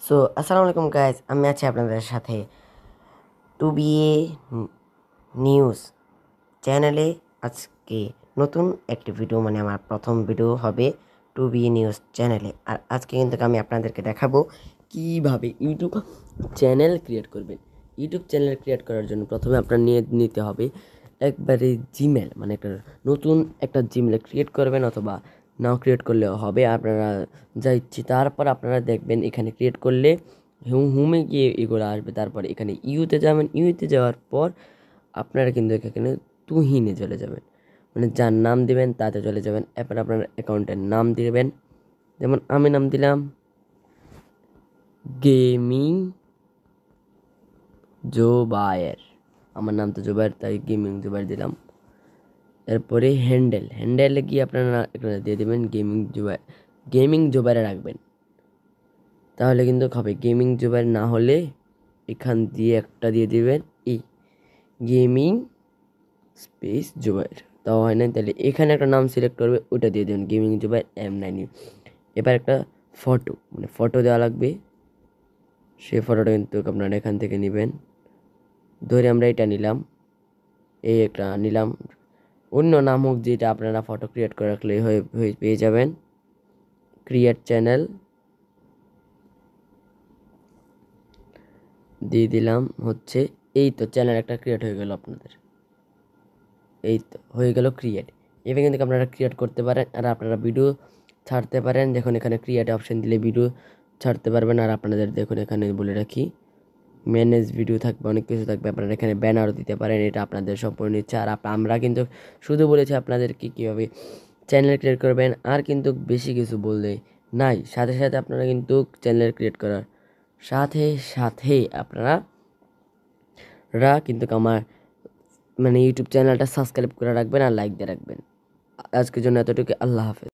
So আসসালামু আলাইকুম guys, আমি আছি আপনাদের সাথে টু বিএ নিউজ চ্যানেলে। আজকে নতুন একটি ভিডিও, মানে আমার প্রথম ভিডিও হবে টু বিএ নিউজ চ্যানেলে। আর আজকে কিন্তু আমি আপনাদেরকে দেখাবো কিভাবে ইউটিউব চ্যানেল ক্রিয়েট করবেন। ইউটিউব চ্যানেল ক্রিয়েট করার জন্য প্রথমে আপনার নিতে হবে একবারে জিমেল, মানে নতুন একটা জিমেল ক্রিয়েট করবেন, অথবা নাও ক্রিয়েট করলেও হবে, আপনারা যা ইচ্ছে। তারপর আপনারা দেখবেন এখানে ক্রিয়েট করলে হোমে গিয়ে এগুলো আসবে। তারপর এখানে ইউতে যাবেন, ইউতে যাওয়ার পর আপনারা কিন্তু এখানে তুহিনে চলে যাবেন, মানে যার নাম দিবেন তাতে চলে যাবেন। এরপর আপনার অ্যাকাউন্টের নাম দিবেন, যেমন আমি নাম দিলাম গেমিং জোবায়ের। আমার নাম তো জোবায়ের, তাই গেমিং জোবায়ের দিলাম। এরপরে হ্যান্ডেলে গিয়ে আপনারা এখানে দিয়ে দেবেন গেমিং জোবারে রাখবেন, তাহলে কিন্তু হবে। গেমিং জোবারে না হলে এখান দিয়ে একটা দিয়ে দেবেন এই গেমিং স্পেস জোবায়ের, তাও হয় না। তাহলে এখানে একটা নাম সিলেক্ট করবে, ওটা দিয়ে দেবেন গেমিং জোবায়ের M9। এবার একটা ফটো, মানে ফটো দেওয়া লাগবে। সেই ফটোটা কিন্তু আপনারা এখান থেকে নেবেন। ধরে আমরা এটা নিলাম, এই একটা নিলাম, অন্য নাম হোক, যেটা আপনারা ফটো ক্রিয়েট করে রাখলে হয়ে পেয়ে যাবেন। ক্রিয়েট চ্যানেল দিয়ে দিলাম হচ্ছে, এই তো চ্যানেল একটা ক্রিয়েট হয়ে গেল আপনাদের। এই তো হয়ে গেল ক্রিয়েট। এভাবে কিন্তু আপনারা ক্রিয়েট করতে পারেন, আর আপনারা ভিডিও ছাড়তে পারেন। দেখুন এখানে ক্রিয়েট অপশন দিলে ভিডিও ছাড়তে পারবেন। আর আপনাদের দেখুন এখানে বলে রাখি, ম্যানেজ ভিডিও থাকবে, অনেক কিছু থাকবে। আপনারা এখানে ব্যানারও দিতে পারেন, এটা আপনাদের সম্পূর্ণ ইচ্ছা। আর আমরা কিন্তু শুধু বলেছি আপনাদেরকে কীভাবে চ্যানেল ক্রিয়েট করবেন, আর কিন্তু বেশি কিছু বললে নাই। সাথে সাথে আপনারা কিন্তু চ্যানেল ক্রিয়েট করার সাথে সাথে আপনারা কিন্তু আমার মানে ইউটিউব চ্যানেলটা সাবস্ক্রাইব করে রাখবেন আর লাইক দিয়ে রাখবেন। আজকের জন্য এতটুকু। আল্লাহ হাফেজ।